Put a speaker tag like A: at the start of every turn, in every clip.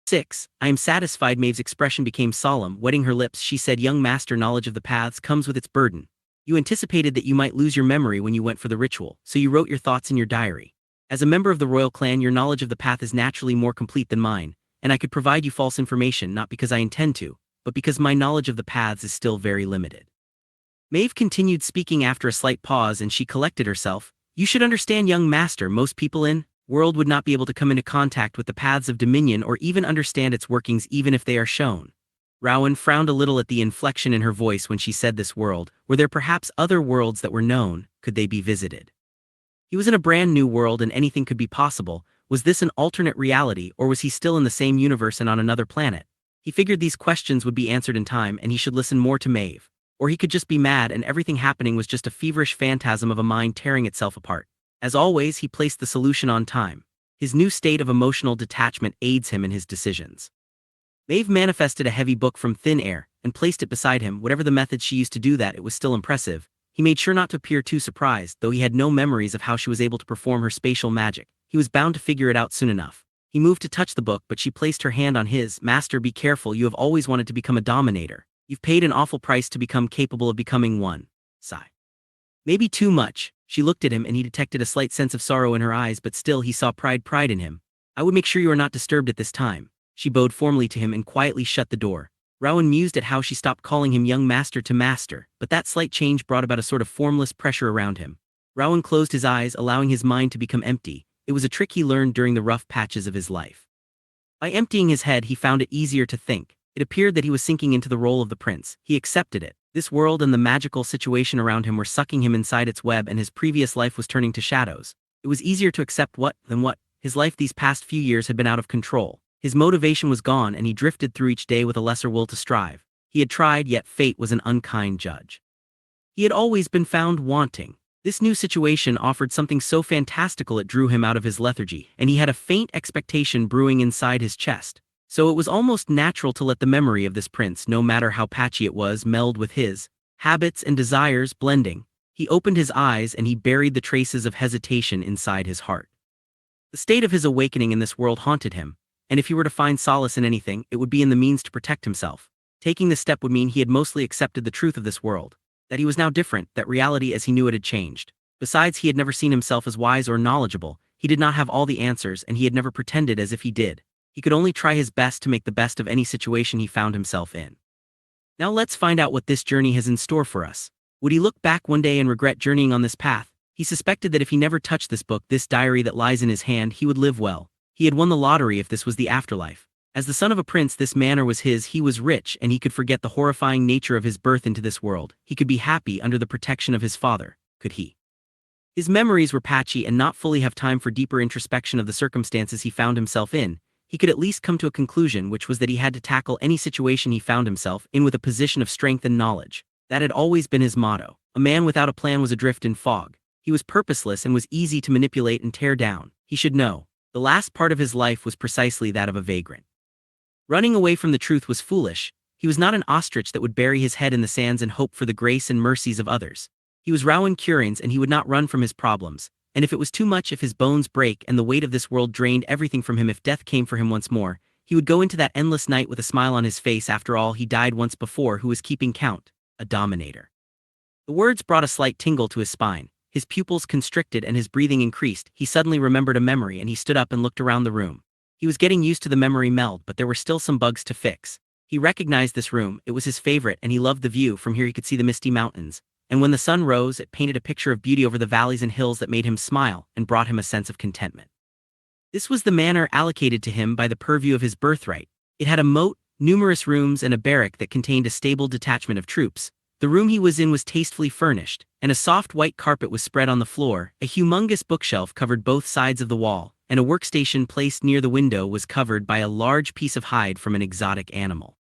A: 6. I am satisfied. Maeve's expression became solemn. Wetting her lips, she said, Young master, knowledge of the paths comes with its burden. You anticipated that you might lose your memory when you went for the ritual, so you wrote your thoughts in your diary. As a member of the royal clan, your knowledge of the path is naturally more complete than mine, and I could provide you false information not because I intend to, but because my knowledge of the paths is still very limited. Maeve continued speaking after a slight pause, and she collected herself. You should understand, young master, most people in world would not be able to come into contact with the paths of dominion or even understand its workings even if they are shown. Rowan frowned a little at the inflection in her voice when she said this world. Were there perhaps other worlds that were known? Could they be visited? He was in a brand new world and anything could be possible. Was this an alternate reality, or was he still in the same universe and on another planet? He figured these questions would be answered in time and he should listen more to Maeve. Or he could just be mad and everything happening was just a feverish phantasm of a mind tearing itself apart. As always, he placed the solution on time. His new state of emotional detachment aids him in his decisions. Maeve manifested a heavy book from thin air and placed it beside him. Whatever the method she used to do that, it was still impressive. He made sure not to appear too surprised, though he had no memories of how she was able to perform her spatial magic. He was bound to figure it out soon enough. He moved to touch the book, but she placed her hand on his. Master, be careful. You have always wanted to become a dominator. You've paid an awful price to become capable of becoming one. Sigh. Maybe too much. She looked at him and he detected a slight sense of sorrow in her eyes, but still he saw pride in him. I would make sure you are not disturbed at this time. She bowed formally to him and quietly shut the door. Rowan mused at how she stopped calling him young master to master, but that slight change brought about a sort of formless pressure around him. Rowan closed his eyes, allowing his mind to become empty. It was a trick he learned during the rough patches of his life. By emptying his head, he found it easier to think. It appeared that he was sinking into the role of the prince. He accepted it. This world and the magical situation around him were sucking him inside its web, and his previous life was turning to shadows. It was easier to accept than what. His life these past few years had been out of control. His motivation was gone and he drifted through each day with a lesser will to strive. He had tried, yet fate was an unkind judge. He had always been found wanting. This new situation offered something so fantastical it drew him out of his lethargy, and he had a faint expectation brewing inside his chest. So it was almost natural to let the memory of this prince, no matter how patchy it was, meld with his habits and desires blending. He opened his eyes and he buried the traces of hesitation inside his heart. The state of his awakening in this world haunted him, and if he were to find solace in anything, it would be in the means to protect himself. Taking this step would mean he had mostly accepted the truth of this world, that he was now different, that reality as he knew it had changed. Besides, he had never seen himself as wise or knowledgeable. He did not have all the answers, and he had never pretended as if he did. He could only try his best to make the best of any situation he found himself in. Now let's find out what this journey has in store for us. Would he look back one day and regret journeying on this path? He suspected that if he never touched this book, this diary that lies in his hand, he would live well. He had won the lottery if this was the afterlife. As the son of a prince, this manor was his. He was rich, and he could forget the horrifying nature of his birth into this world. He could be happy under the protection of his father, could he? His memories were patchy and not fully have time for deeper introspection of the circumstances he found himself in. He could at least come to a conclusion, which was that he had to tackle any situation he found himself in with a position of strength and knowledge. That had always been his motto. A man without a plan was adrift in fog. He was purposeless and was easy to manipulate and tear down. He should know. The last part of his life was precisely that of a vagrant. Running away from the truth was foolish. He was not an ostrich that would bury his head in the sands and hope for the grace and mercies of others. He was Rowan Curins, and he would not run from his problems. And if it was too much, if his bones break and the weight of this world drained everything from him, if death came for him once more, he would go into that endless night with a smile on his face. After all, he died once before. Who was keeping count? A dominator. The words brought a slight tingle to his spine. His pupils constricted and his breathing increased. He suddenly remembered a memory and he stood up and looked around the room. He was getting used to the memory meld, but there were still some bugs to fix. He recognized this room. It was his favorite, and he loved the view. From here he could see the misty mountains. And when the sun rose, it painted a picture of beauty over the valleys and hills that made him smile and brought him a sense of contentment. This was the manor allocated to him by the purview of his birthright. It had a moat, numerous rooms, and a barrack that contained a stable detachment of troops. The room he was in was tastefully furnished, and a soft white carpet was spread on the floor. A humongous bookshelf covered both sides of the wall, and a workstation placed near the window was covered by a large piece of hide from an exotic animal.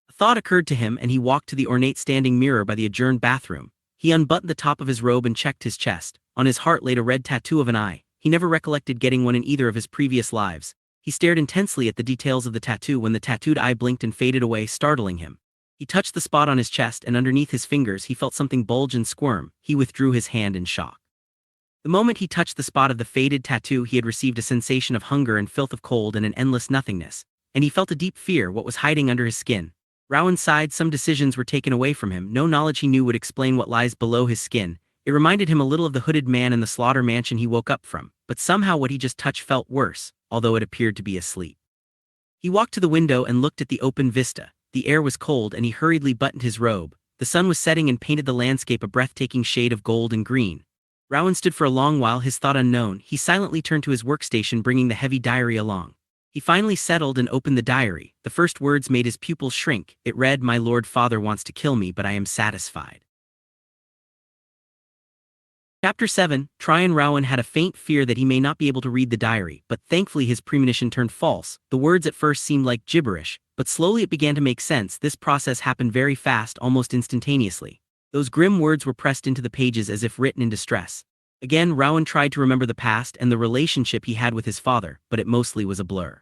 A: A thought occurred to him, and he walked to the ornate standing mirror by the adjourned bathroom. He unbuttoned the top of his robe and checked his chest. On his heart laid a red tattoo of an eye. He never recollected getting one in either of his previous lives. He stared intensely at the details of the tattoo when the tattooed eye blinked and faded away, startling him. He touched the spot on his chest, and underneath his fingers he felt something bulge and squirm. He withdrew his hand in shock. The moment he touched the spot of the faded tattoo, he had received a sensation of hunger and filth, of cold and an endless nothingness. and he felt a deep fear what was hiding under his skin. Rowan sighed. Some decisions were taken away from him. No knowledge he knew would explain what lies below his skin. It reminded him a little of the hooded man in the slaughter mansion he woke up from, but somehow what he just touched felt worse, although it appeared to be asleep. He walked to the window and looked at the open vista. The air was cold and he hurriedly buttoned his robe. The sun was setting and painted the landscape a breathtaking shade of gold and green. Rowan stood for a long while, his thought unknown. He silently turned to his workstation, bringing the heavy diary along. He finally settled and opened the diary. The first words made his pupils shrink. It read, "My Lord Father wants to kill me, but I am satisfied." Chapter 7. Tryon. Rowan had a faint fear that he may not be able to read the diary, but thankfully his premonition turned false. The words at first seemed like gibberish, but slowly it began to make sense. This process happened very fast, almost instantaneously. Those grim words were pressed into the pages as if written in distress. Again, Rowan tried to remember the past and the relationship he had with his father, but it mostly was a blur.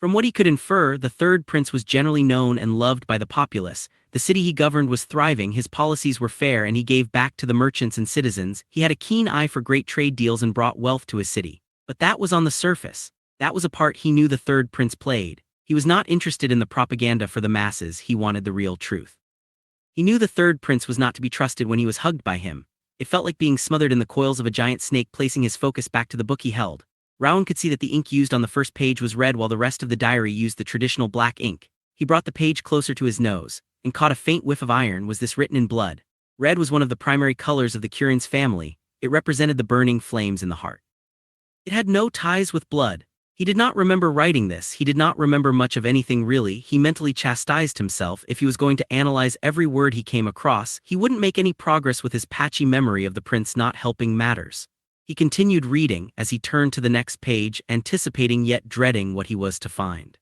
A: From what he could infer, the third prince was generally known and loved by the populace. The city he governed was thriving, his policies were fair, and he gave back to the merchants and citizens. He had a keen eye for great trade deals and brought wealth to his city. But that was on the surface. That was a part he knew the third prince played. He was not interested in the propaganda for the masses. He wanted the real truth. He knew the third prince was not to be trusted when he was hugged by him. It felt like being smothered in the coils of a giant snake. Placing his focus back to the book he held, Rowan could see that the ink used on the first page was red while the rest of the diary used the traditional black ink. He brought the page closer to his nose and caught a faint whiff of iron. Was this written in blood? Red was one of the primary colors of the Curion's family. It represented the burning flames in the heart. It had no ties with blood. He did not remember writing this. He did not remember much of anything really. He mentally chastised himself. If he was going to analyze every word he came across, he wouldn't make any progress with his patchy memory of the prince not helping matters. He continued reading as he turned to the next page, anticipating yet dreading what he was to find.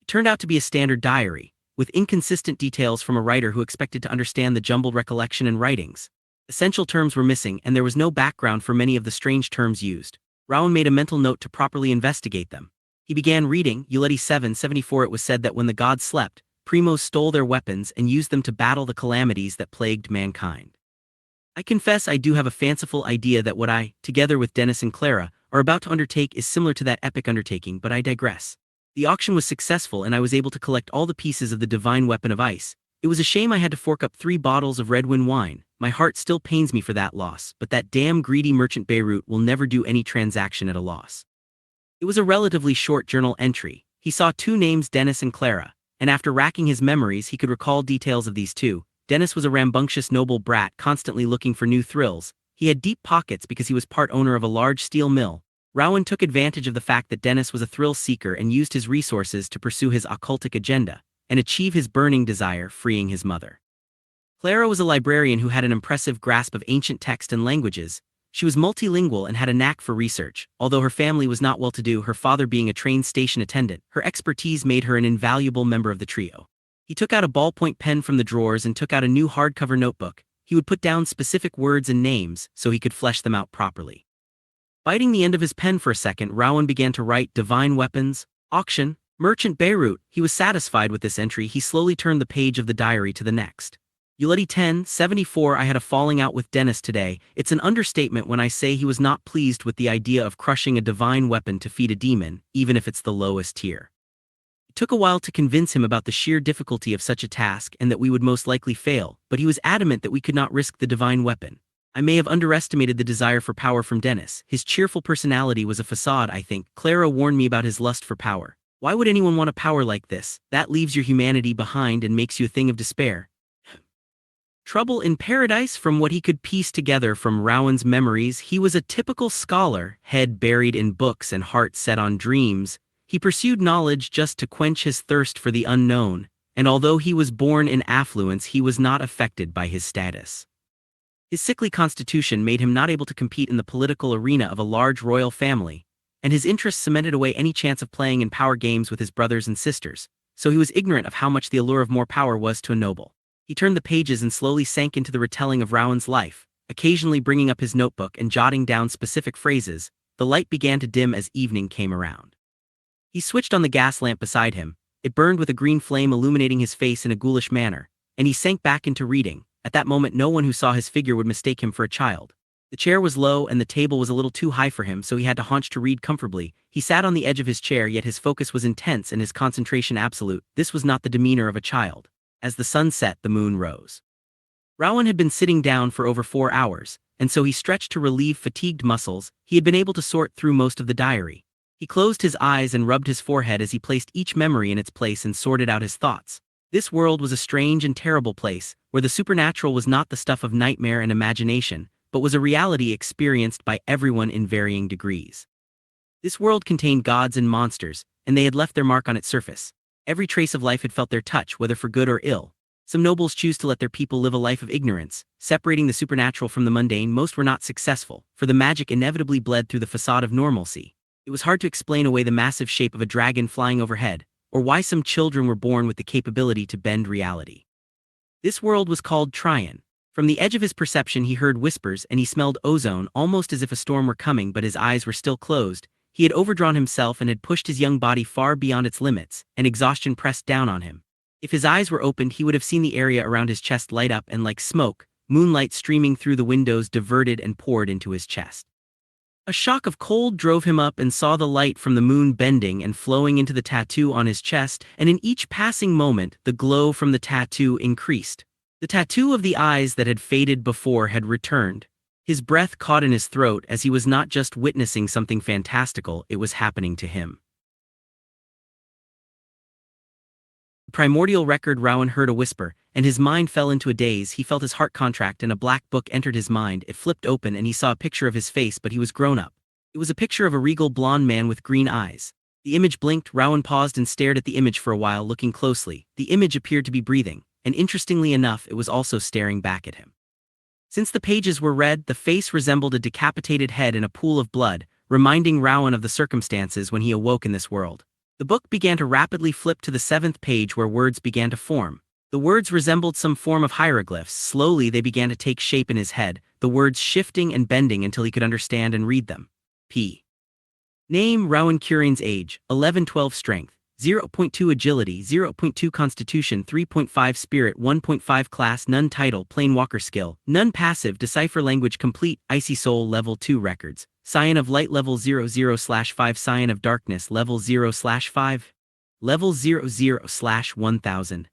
A: It turned out to be a standard diary, with inconsistent details from a writer who expected to understand the jumbled recollection and writings. Essential terms were missing, and there was no background for many of the strange terms used. Rowan made a mental note to properly investigate them. He began reading. Uleti 774. It was said that when the gods slept, Primos stole their weapons and used them to battle the calamities that plagued mankind. I confess I do have a fanciful idea that what I, together with Dennis and Clara, are about to undertake is similar to that epic undertaking, but I digress. The auction was successful and I was able to collect all the pieces of the divine weapon of ice. It was a shame I had to fork up 3 bottles of Redwin wine. My heart still pains me for that loss, but that damn greedy merchant Beirut will never do any transaction at a loss. It was a relatively short journal entry. He saw 2 names, Dennis and Clara, and after racking his memories he could recall details of these 2. Dennis was a rambunctious noble brat constantly looking for new thrills. He had deep pockets because he was part owner of a large steel mill. Rowan took advantage of the fact that Dennis was a thrill seeker and used his resources to pursue his occultic agenda and achieve his burning desire, freeing his mother. Clara was a librarian who had an impressive grasp of ancient text and languages. She was multilingual and had a knack for research. Although her family was not well-to-do, her father being a train station attendant, her expertise made her an invaluable member of the trio. He took out a ballpoint pen from the drawers and took out a new hardcover notebook. He would put down specific words and names so he could flesh them out properly. Biting the end of his pen for a second, Rowan began to write divine weapons, auction, merchant Beirut. He was satisfied with this entry. He slowly turned the page of the diary to the next. Uleti 1074. I had a falling out with Dennis today. It's an understatement when I say he was not pleased with the idea of crushing a divine weapon to feed a demon, even if it's the lowest tier. It took a while to convince him about the sheer difficulty of such a task and that we would most likely fail, but he was adamant that we could not risk the divine weapon. I may have underestimated the desire for power from Dennis. His cheerful personality was a facade, I think. Clara warned me about his lust for power. Why would anyone want a power like this? That leaves your humanity behind and makes you a thing of despair. Trouble in paradise. From what he could piece together from Rowan's memories, he was a typical scholar, head buried in books and heart set on dreams. He pursued knowledge just to quench his thirst for the unknown, and although he was born in affluence, he was not affected by his status. His sickly constitution made him not able to compete in the political arena of a large royal family, and his interests cemented away any chance of playing in power games with his brothers and sisters, so he was ignorant of how much the allure of more power was to a noble. He turned the pages and slowly sank into the retelling of Rowan's life, occasionally bringing up his notebook and jotting down specific phrases. The light began to dim as evening came around. He switched on the gas lamp beside him. It burned with a green flame illuminating his face in a ghoulish manner, and he sank back into reading. At that moment no one who saw his figure would mistake him for a child. The chair was low and the table was a little too high for him, so he had to haunch to read comfortably. He sat on the edge of his chair, yet his focus was intense and his concentration absolute. This was not the demeanor of a child. As the sun set, the moon rose. Rowan had been sitting down for over 4 hours, and so he stretched to relieve fatigued muscles. He had been able to sort through most of the diary. He closed his eyes and rubbed his forehead as he placed each memory in its place and sorted out his thoughts. This world was a strange and terrible place, where the supernatural was not the stuff of nightmare and imagination, but was a reality experienced by everyone in varying degrees. This world contained gods and monsters, and they had left their mark on its surface. Every trace of life had felt their touch, whether for good or ill. Some nobles choose to let their people live a life of ignorance, separating the supernatural from the mundane. Most were not successful, for the magic inevitably bled through the facade of normalcy. It was hard to explain away the massive shape of a dragon flying overhead, or why some children were born with the capability to bend reality. This world was called Tryon. From the edge of his perception he heard whispers and he smelled ozone, almost as if a storm were coming, but his eyes were still closed. He had overdrawn himself and had pushed his young body far beyond its limits, and exhaustion pressed down on him. If his eyes were opened, he would have seen the area around his chest light up, and like smoke, moonlight streaming through the windows diverted and poured into his chest. A shock of cold drove him up and saw the light from the moon bending and flowing into the tattoo on his chest, and in each passing moment, the glow from the tattoo increased. The tattoo of the eyes that had faded before had returned. His breath caught in his throat as he was not just witnessing something fantastical, it was happening to him. Primordial record. Rowan heard a whisper, and his mind fell into a daze. He felt his heart contract and a black book entered his mind. It flipped open and he saw a picture of his face, but he was grown up. It was a picture of a regal blonde man with green eyes. The image blinked. Rowan paused and stared at the image for a while, looking closely. The image appeared to be breathing, and interestingly enough, it was also staring back at him. Since the pages were red, the face resembled a decapitated head in a pool of blood, reminding Rowan of the circumstances when he awoke in this world. The book began to rapidly flip to the 7th page where words began to form. The words resembled some form of hieroglyphs. Slowly they began to take shape in his head, the words shifting and bending until he could understand and read them. P. Name: Rowan Curian's age, 11-12 strength, 0.2 agility, 0.2 constitution, 3.5 spirit, 1.5 class, none title, planewalker skill, none passive, decipher language complete, icy soul level 2 records, Scion of light level 00/5, Scion of darkness level 0/5, level 00/1000,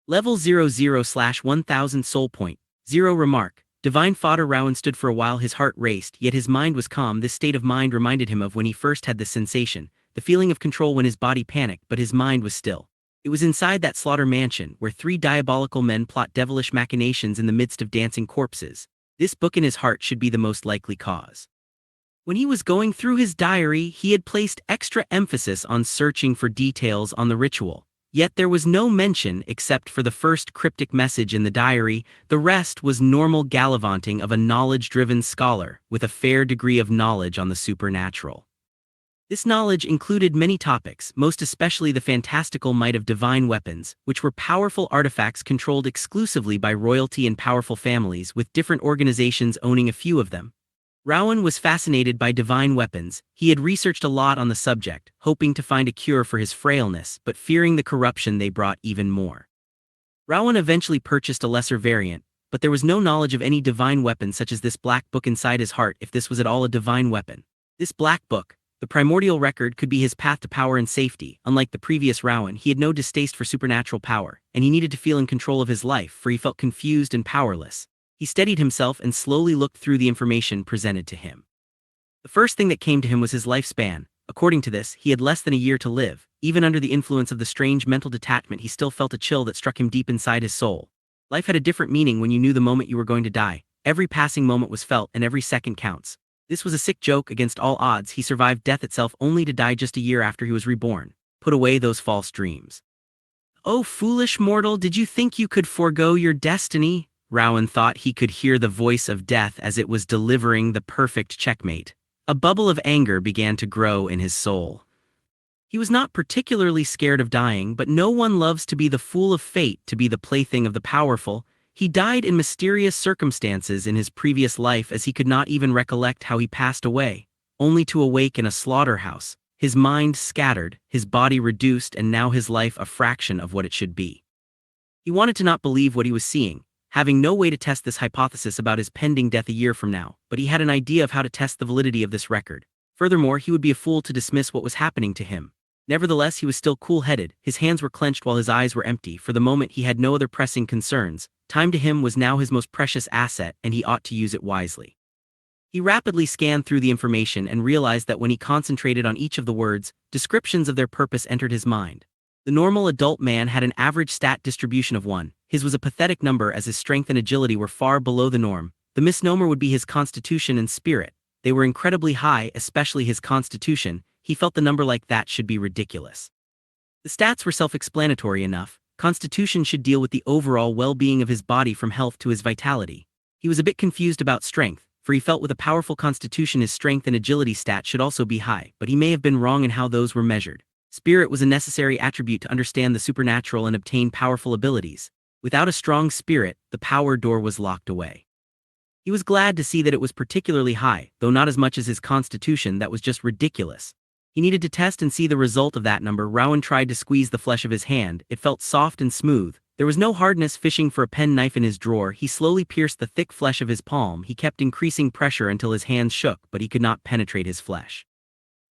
A: level 00/1000, soul point 0. Remark: divine fodder. Rowan stood for a while, his heart raced, yet his mind was calm. This state of mind reminded him of when he first had this sensation, the feeling of control when his body panicked, but his mind was still. It was inside that slaughter mansion, where 3 diabolical men plot devilish machinations in the midst of dancing corpses. This book in his heart should be the most likely cause. When he was going through his diary, he had placed extra emphasis on searching for details on the ritual. Yet there was no mention except for the first cryptic message in the diary. The rest was normal gallivanting of a knowledge-driven scholar with a fair degree of knowledge on the supernatural. This knowledge included many topics, most especially the fantastical might of divine weapons, which were powerful artifacts controlled exclusively by royalty and powerful families, with different organizations owning a few of them. Rowan was fascinated by divine weapons. He had researched a lot on the subject, hoping to find a cure for his frailness, but fearing the corruption they brought even more. Rowan eventually purchased a lesser variant, but there was no knowledge of any divine weapon such as this black book inside his heart, if this was at all a divine weapon. This black book, the primordial record, could be his path to power and safety. Unlike the previous Rowan, he had no distaste for supernatural power, and he needed to feel in control of his life, for he felt confused and powerless. He steadied himself and slowly looked through the information presented to him. The first thing that came to him was his lifespan. According to this, he had less than a year to live. Even under the influence of the strange mental detachment, he still felt a chill that struck him deep inside his soul. Life had a different meaning when you knew the moment you were going to die. Every passing moment was felt, and every second counts. This was a sick joke against all odds. He survived death itself only to die just a year after he was reborn. Put away those false dreams. "Oh, foolish mortal, did you think you could forego your destiny?" Rowan thought he could hear the voice of death as it was delivering the perfect checkmate. A bubble of anger began to grow in his soul. He was not particularly scared of dying, but no one loves to be the fool of fate, to be the plaything of the powerful. He died in mysterious circumstances in his previous life, as he could not even recollect how he passed away, only to awake in a slaughterhouse, his mind scattered, his body reduced, and now his life a fraction of what it should be. He wanted to not believe what he was seeing. having no way to test this hypothesis about his pending death a year from now, but he had an idea of how to test the validity of this record. Furthermore, he would be a fool to dismiss what was happening to him. Nevertheless, he was still cool-headed, his hands were clenched while his eyes were empty. For the moment he had no other pressing concerns. Time to him was now his most precious asset, and he ought to use it wisely. He rapidly scanned through the information and realized that when he concentrated on each of the words, descriptions of their purpose entered his mind. The normal adult man had an average stat distribution of 1. His was a pathetic number as his strength and agility were far below the norm. The misnomer would be his constitution and spirit. They were incredibly high, especially his constitution. He felt the number like that should be ridiculous. The stats were self-explanatory enough. Constitution should deal with the overall well-being of his body from health to his vitality. He was a bit confused about strength, for he felt with a powerful constitution his strength and agility stat should also be high, but he may have been wrong in how those were measured. Spirit was a necessary attribute to understand the supernatural and obtain powerful abilities. Without a strong spirit, the power door was locked away. He was glad to see that it was particularly high, though not as much as his constitution. That was just ridiculous. He needed to test and see the result of that number. Rowan tried to squeeze the flesh of his hand. It felt soft and smooth. There was no hardness. Fishing for a penknife in his drawer, he slowly pierced the thick flesh of his palm. He kept increasing pressure until his hands shook, but he could not penetrate his flesh.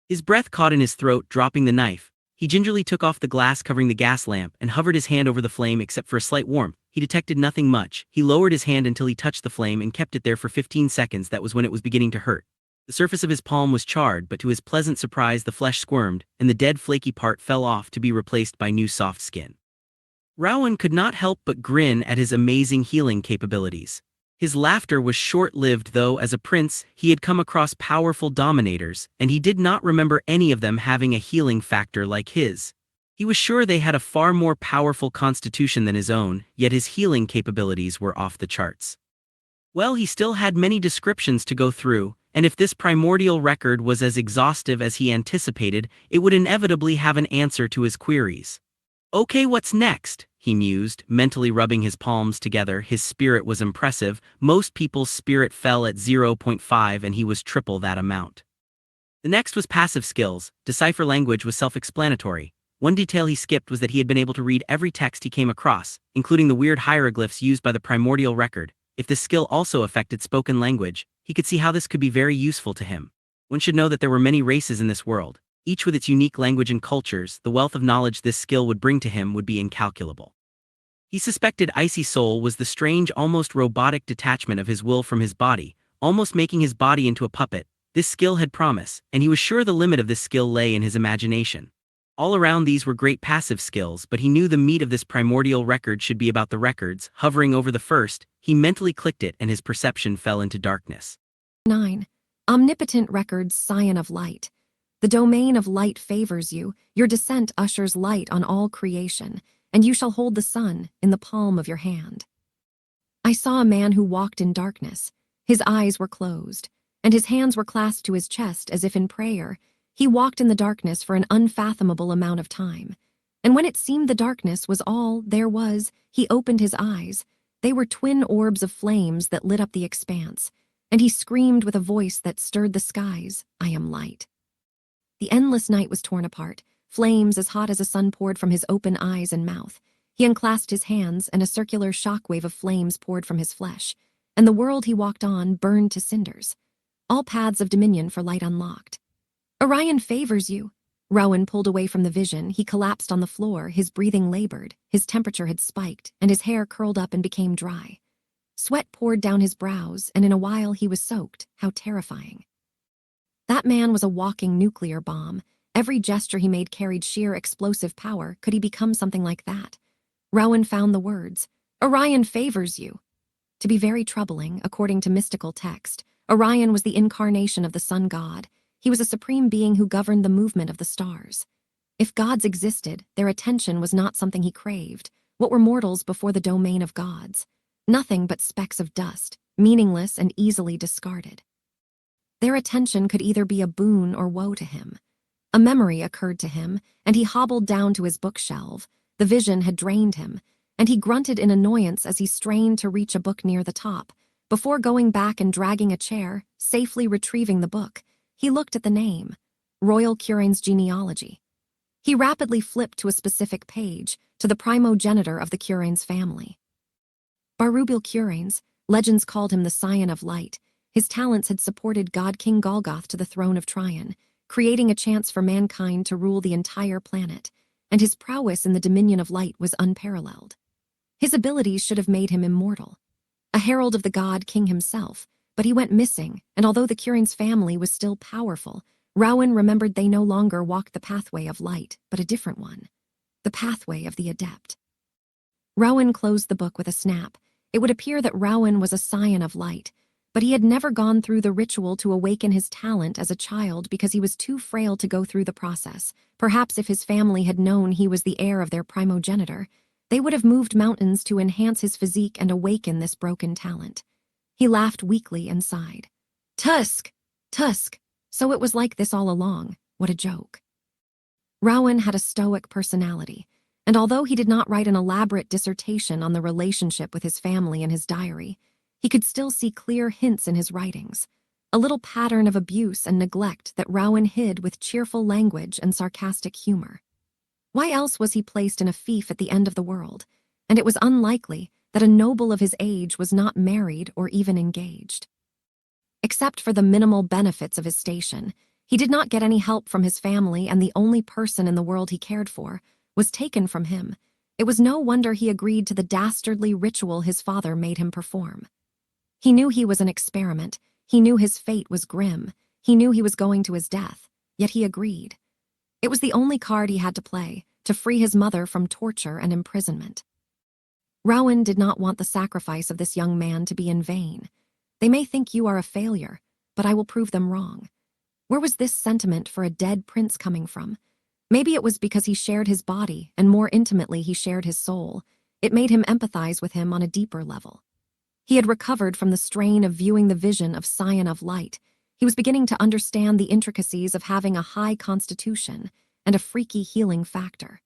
A: His breath caught in his throat. Dropping the knife, he gingerly took off the glass covering the gas lamp and hovered his hand over the flame. Except for a slight warmth, he detected nothing much. He lowered his hand until he touched the flame and kept it there for 15 seconds. That was when it was beginning to hurt. The surface of his palm was charred, but to his pleasant surprise the flesh squirmed, and the dead flaky part fell off to be replaced by new soft skin. Rowan could not help but grin at his amazing healing capabilities. His laughter was short-lived, though. As a prince, he had come across powerful dominators, and he did not remember any of them having a healing factor like his. He was sure they had a far more powerful constitution than his own, yet his healing capabilities were off the charts. Well, he still had many descriptions to go through, and if this primordial record was as exhaustive as he anticipated, it would inevitably have an answer to his queries. Okay, what's next? He mused, mentally rubbing his palms together. His spirit was impressive. Most people's spirit fell at 0.5 and he was triple that amount. The next was passive skills. Decipher language was self-explanatory. One detail he skipped was that he had been able to read every text he came across, including the weird hieroglyphs used by the primordial record. If this skill also affected spoken language, he could see how this could be very useful to him. One should know that there were many races in this world, each with its unique language and cultures. The wealth of knowledge this skill would bring to him would be incalculable. He suspected Icy Soul was the strange, almost robotic detachment of his will from his body, almost making his body into a puppet. This skill had promise, and he was sure the limit of this skill lay in his imagination. All around these were great passive skills, but he knew the meat of this primordial record should be about the records. Hovering over the first, he mentally clicked it and his perception fell into darkness.
B: 9. Omnipotent records, scion of light. The domain of light favors you, your descent ushers light on all creation, and you shall hold the sun in the palm of your hand. I saw a man who walked in darkness. His eyes were closed, and his hands were clasped to his chest as if in prayer. He walked in the darkness for an unfathomable amount of time, and when it seemed the darkness was all there was, he opened his eyes. They were twin orbs of flames that lit up the expanse, and he screamed with a voice that stirred the skies, I am light. The endless night was torn apart. Flames as hot as a sun poured from his open eyes and mouth. He unclasped his hands, and a circular shockwave of flames poured from his flesh, and the world he walked on burned to cinders. All paths of dominion for light unlocked. Orion favors you. Rowan pulled away from the vision. He collapsed on the floor, his breathing labored, his temperature had spiked, and his hair curled up and became dry. Sweat poured down his brows, and in a while he was soaked. How terrifying. That man was a walking nuclear bomb. Every gesture he made carried sheer explosive power. Could he become something like that? Rowan found the words. Orion favors you. To be very troubling, according to mystical text, Orion was the incarnation of the sun god. He was a supreme being who governed the movement of the stars. If gods existed, their attention was not something he craved. What were mortals before the domain of gods? Nothing but specks of dust, meaningless and easily discarded. Their attention could either be a boon or woe to him. A memory occurred to him, and he hobbled down to his bookshelf. The vision had drained him, and he grunted in annoyance as he strained to reach a book near the top. Before going back and dragging a chair, safely retrieving the book, he looked at the name, Royal Curine's genealogy. He rapidly flipped to a specific page, to the primogenitor of the Curine's family. Barrubil Curanes, legends called him the Scion of Light. His talents had supported God King Golgoth to the throne of Trion, creating a chance for mankind to rule the entire planet, and his prowess in the dominion of light was unparalleled. His abilities should have made him immortal. A herald of the God King himself, but he went missing, and although the Curane's family was still powerful, Rowan remembered they no longer walked the pathway of light, but a different one. The pathway of the adept. Rowan closed the book with a snap. It would appear that Rowan was a scion of light, but he had never gone through the ritual to awaken his talent as a child because he was too frail to go through the process. Perhaps if his family had known he was the heir of their primogenitor, they would have moved mountains to enhance his physique and awaken this broken talent. He laughed weakly and sighed. Tusk! Tusk! So it was like this all along. What a joke. Rowan had a stoic personality, and although he did not write an elaborate dissertation on the relationship with his family in his diary, he could still see clear hints in his writings, a little pattern of abuse and neglect that Rowan hid with cheerful language and sarcastic humor. Why else was he placed in a fief at the end of the world? And it was unlikely that a noble of his age was not married or even engaged. Except for the minimal benefits of his station, he did not get any help from his family, and the only person in the world he cared for was taken from him. It was no wonder he agreed to the dastardly ritual his father made him perform. He knew he was an experiment. He knew his fate was grim. He knew he was going to his death, yet he agreed. It was the only card he had to play, to free his mother from torture and imprisonment. Rowan did not want the sacrifice of this young man to be in vain. They may think you are a failure, but I will prove them wrong. Where was this sentiment for a dead prince coming from? Maybe it was because he shared his body, and more intimately he shared his soul. It made him empathize with him on a deeper level. He had recovered from the strain of viewing the vision of Scion of Light. He was beginning to understand the intricacies of having a high constitution and a freaky healing factor.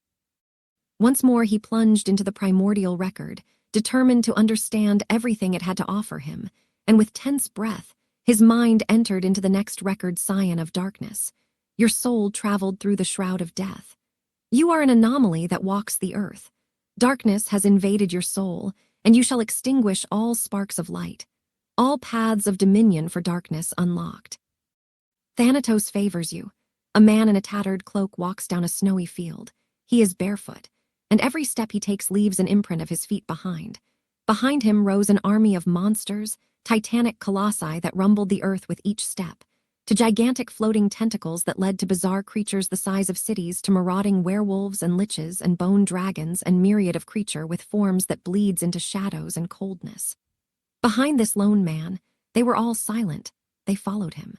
B: Once more he plunged into the primordial record, determined to understand everything it had to offer him, and with tense breath, his mind entered into the next record, Scion of Darkness. Your soul traveled through the shroud of death. You are an anomaly that walks the earth. Darkness has invaded your soul, and you shall extinguish all sparks of light. All paths of dominion for darkness unlocked. Thanatos favors you. A man in a tattered cloak walks down a snowy field. He is barefoot, and every step he takes leaves an imprint of his feet behind. Behind him rose an army of monsters, titanic colossi that rumbled the earth with each step, to gigantic floating tentacles that led to bizarre creatures the size of cities, to marauding werewolves and liches and bone dragons and myriad of creature with forms that bleeds into shadows and coldness. Behind this lone man, they were all silent. They followed him.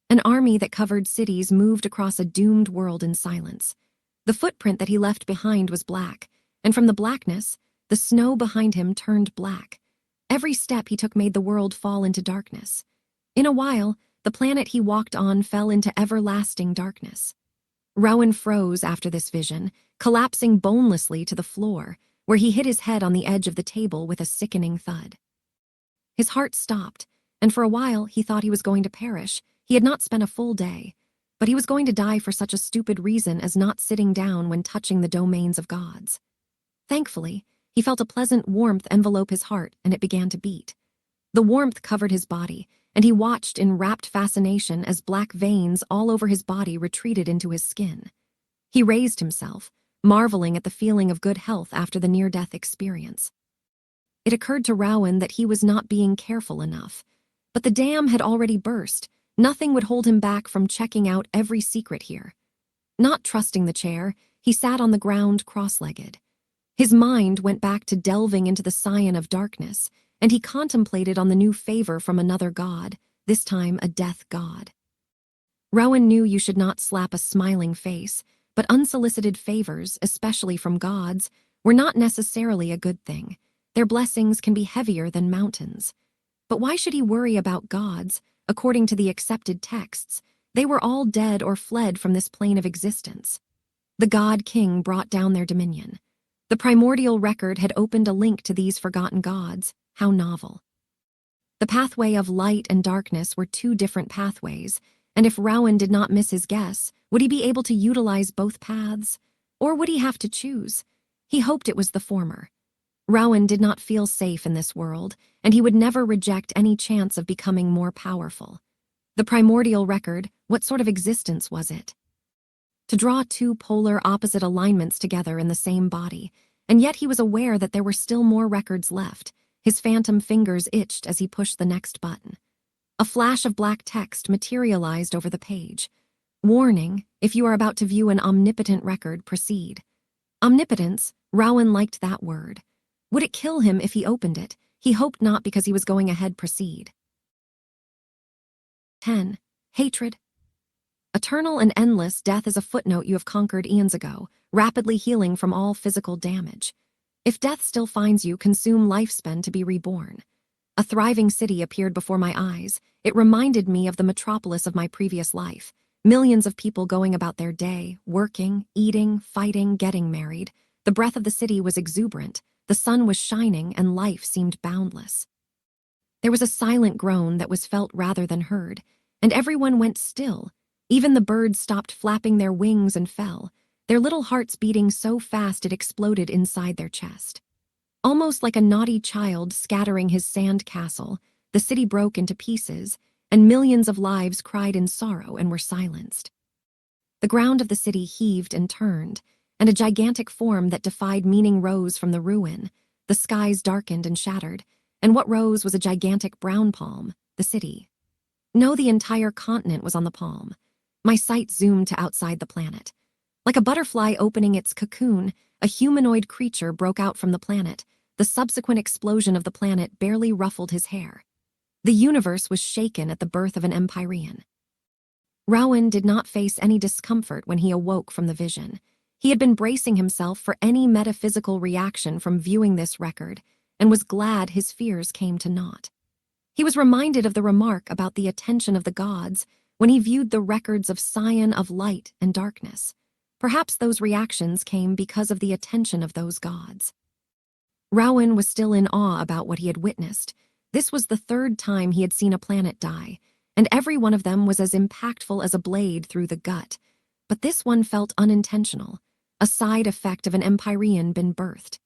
B: An army that covered cities moved across a doomed world in silence. The footprint that he left behind was black, and from the blackness, the snow behind him turned black. Every step he took made the world fall into darkness. In a while, the planet he walked on fell into everlasting darkness. Rowan froze after this vision, collapsing bonelessly to the floor, where he hit his head on the edge of the table with a sickening thud. His heart stopped, and for a while he thought he was going to perish. He had not spent a full day, but he was going to die for such a stupid reason as not sitting down when touching the domains of gods. Thankfully, he felt a pleasant warmth envelope his heart, and it began to beat. The warmth covered his body, and he watched in rapt fascination as black veins all over his body retreated into his skin. He raised himself, marveling at the feeling of good health after the near-death experience. It occurred to Rowan that he was not being careful enough, but the dam had already burst. Nothing would hold him back from checking out every secret here. Not trusting the chair, he sat on the ground cross-legged. His mind went back to delving into the Scion of Darkness, and he contemplated on the new favor from another god, this time a death god. Rowan knew you should not slap a smiling face, but unsolicited favors, especially from gods, were not necessarily a good thing. Their blessings can be heavier than mountains. But why should he worry about gods? According to the accepted texts, they were all dead or fled from this plane of existence. The god king brought down their dominion. The primordial record had opened a link to these forgotten gods. How novel. The pathway of light and darkness were two different pathways, and if Rowan did not miss his guess, would he be able to utilize both paths? Or would he have to choose? He hoped it was the former. Rowan did not feel safe in this world, and he would never reject any chance of becoming more powerful. The primordial record, what sort of existence was it? To draw two polar opposite alignments together in the same body, and yet he was aware that there were still more records left. His phantom fingers itched as he pushed the next button. A flash of black text materialized over the page. Warning, if you are about to view an omnipotent record, proceed. Omnipotence, Rowan liked that word. Would it kill him if he opened it? He hoped not, because he was going ahead. Proceed. 10. Hatred. Eternal and endless death is a footnote you have conquered eons ago, rapidly healing from all physical damage. If death still finds you, consume lifespan to be reborn. A thriving city appeared before my eyes. It reminded me of the metropolis of my previous life. Millions of people going about their day, working, eating, fighting, getting married. The breath of the city was exuberant. The sun was shining, and life seemed boundless. There was a silent groan that was felt rather than heard, and everyone went still. Even the birds stopped flapping their wings and fell, their little hearts beating so fast it exploded inside their chest. Almost like a naughty child scattering his sand castle, the city broke into pieces, and millions of lives cried in sorrow and were silenced. The ground of the city heaved and turned, and a gigantic form that defied meaning rose from the ruin. The skies darkened and shattered, and what rose was a gigantic brown palm, the city. No, the entire continent was on the palm. My sight zoomed to outside the planet. Like a butterfly opening its cocoon, a humanoid creature broke out from the planet. The subsequent explosion of the planet barely ruffled his hair. The universe was shaken at the birth of an Empyrean. Rowan did not face any discomfort when he awoke from the vision. He had been bracing himself for any metaphysical reaction from viewing this record, and was glad his fears came to naught. He was reminded of the remark about the attention of the gods when he viewed the records of Scion of light and darkness. Perhaps those reactions came because of the attention of those gods. Rowan was still in awe about what he had witnessed. This was the third time he had seen a planet die, and every one of them was as impactful as a blade through the gut. But this one felt unintentional, a side effect of an Empyrean been birthed.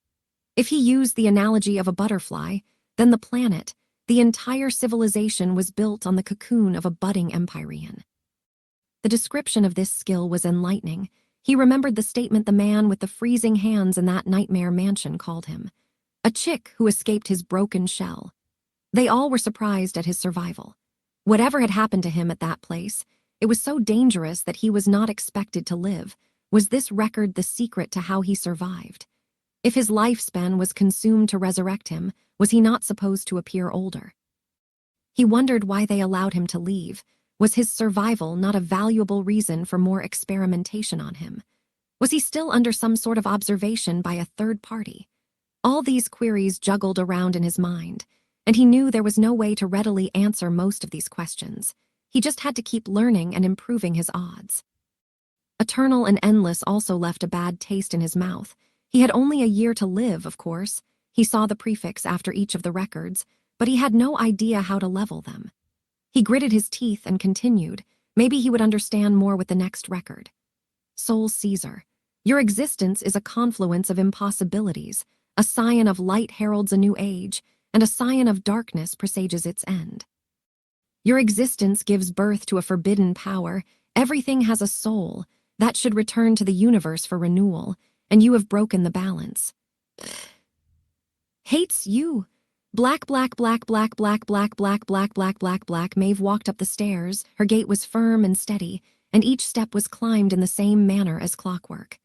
B: If he used the analogy of a butterfly, then the planet, the entire civilization, was built on the cocoon of a budding Empyrean. The description of this skill was enlightening. He remembered the statement the man with the freezing hands in that nightmare mansion called him. A chick who escaped his broken shell. They all were surprised at his survival. Whatever had happened to him at that place, it was so dangerous that he was not expected to live. Was this record the secret to how he survived? If his lifespan was consumed to resurrect him, was he not supposed to appear older? He wondered why they allowed him to leave. Was his survival not a valuable reason for more experimentation on him? Was he still under some sort of observation by a third party? All these queries juggled around in his mind, and he knew there was no way to readily answer most of these questions. He just had to keep learning and improving his odds. Eternal and endless also left a bad taste in his mouth. He had only a year to live, of course. He saw the prefix after each of the records, but he had no idea how to level them. He gritted his teeth and continued. Maybe he would understand more with the next record. Soul Caesar, your existence is a confluence of impossibilities. A scion of light heralds a new age, and a scion of darkness presages its end. Your existence gives birth to a forbidden power. Everything has a soul that should return to the universe for renewal, and you have broken the balance. Hates you. Black. Maeve walked up the stairs. Her gait was firm and steady, and each step was climbed in the same manner as clockwork.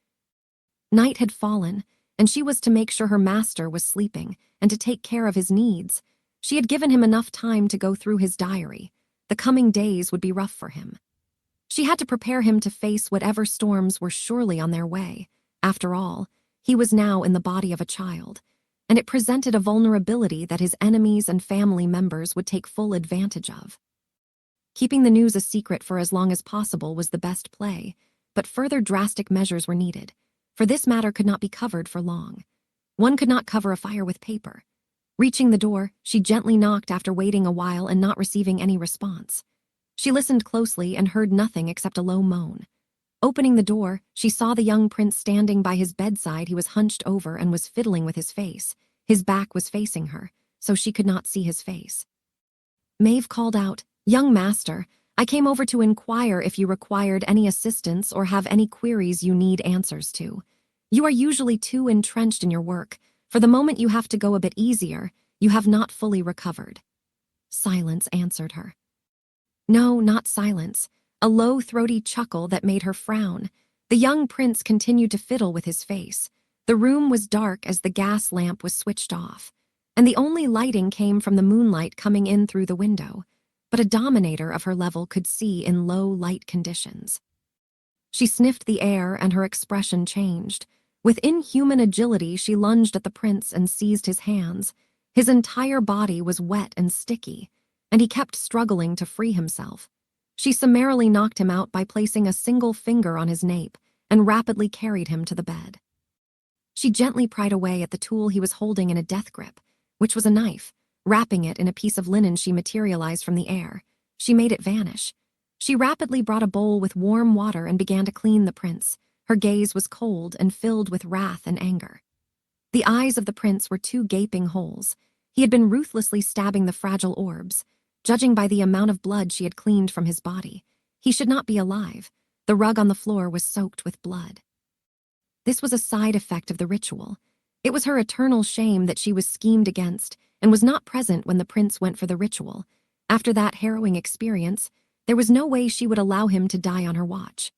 B: Night had fallen, and she was to make sure her master was sleeping and to take care of his needs. She had given him enough time to go through his diary. The coming days would be rough for him. She had to prepare him to face whatever storms were surely on their way. After all, he was now in the body of a child, and it presented a vulnerability that his enemies and family members would take full advantage of. Keeping the news a secret for as long as possible was the best play, but further drastic measures were needed, for this matter could not be covered for long. One could not cover a fire with paper. Reaching the door, she gently knocked after waiting a while and not receiving any response. She listened closely and heard nothing except a low moan. Opening the door, she saw the young prince standing by his bedside. He was hunched over and was fiddling with his face. His back was facing her, so she could not see his face. Maeve called out, "Young master, I came over to inquire if you required any assistance or have any queries you need answers to. You are usually too entrenched in your work. For the moment you have to go a bit easier, you have not fully recovered." Silence answered her. No, not silence. A low, throaty chuckle that made her frown. The young prince continued to fiddle with his face. The room was dark as the gas lamp was switched off, and the only lighting came from the moonlight coming in through the window. But a dominator of her level could see in low light conditions. She sniffed the air and her expression changed. With inhuman agility, she lunged at the prince and seized his hands. His entire body was wet and sticky, and he kept struggling to free himself. She summarily knocked him out by placing a single finger on his nape and rapidly carried him to the bed. She gently pried away at the tool he was holding in a death grip, which was a knife. Wrapping it in a piece of linen, she materialized from the air. She made it vanish. She rapidly brought a bowl with warm water and began to clean the prince. Her gaze was cold and filled with wrath and anger. The eyes of the prince were two gaping holes. He had been ruthlessly stabbing the fragile orbs. Judging by the amount of blood she had cleaned from his body, he should not be alive. The rug on the floor was soaked with blood. This was a side effect of the ritual. It was her eternal shame that she was schemed against and was not present when the prince went for the ritual. After that harrowing experience, there was no way she would allow him to die on her watch.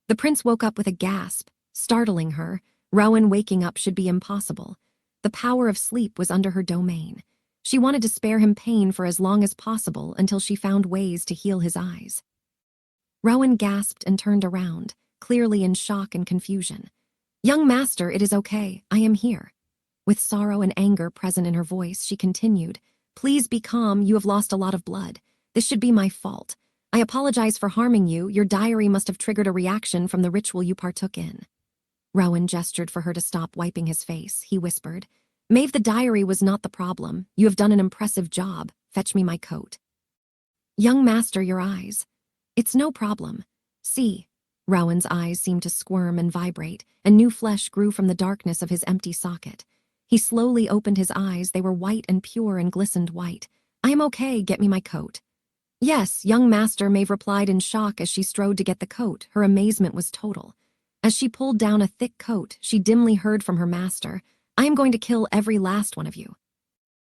B: The prince woke up with a gasp, startling her. Rowan waking up should be impossible. The power of sleep was under her domain. She wanted to spare him pain for as long as possible until she found ways to heal his eyes. Rowan gasped and turned around, clearly in shock and confusion. "Young master, it is okay. I am here." With sorrow and anger present in her voice, she continued, "Please be calm. You have lost a lot of blood. This should be my fault. I apologize for harming you. Your diary must have triggered a reaction from the ritual you partook in." Rowan gestured for her to stop wiping his face. He whispered, "Maeve, the diary was not the problem. You have done an impressive job. Fetch me my coat." "Young master, your eyes." "It's no problem. See." Rowan's eyes seemed to squirm and vibrate, and new flesh grew from the darkness of his empty socket. He slowly opened his eyes. They were white and pure and glistened white. "I am okay. Get me my coat." "Yes, young master," Maeve replied in shock as she strode to get the coat. Her amazement was total. As she pulled down a thick coat, she dimly heard from her master, "I am going to kill every last one of you."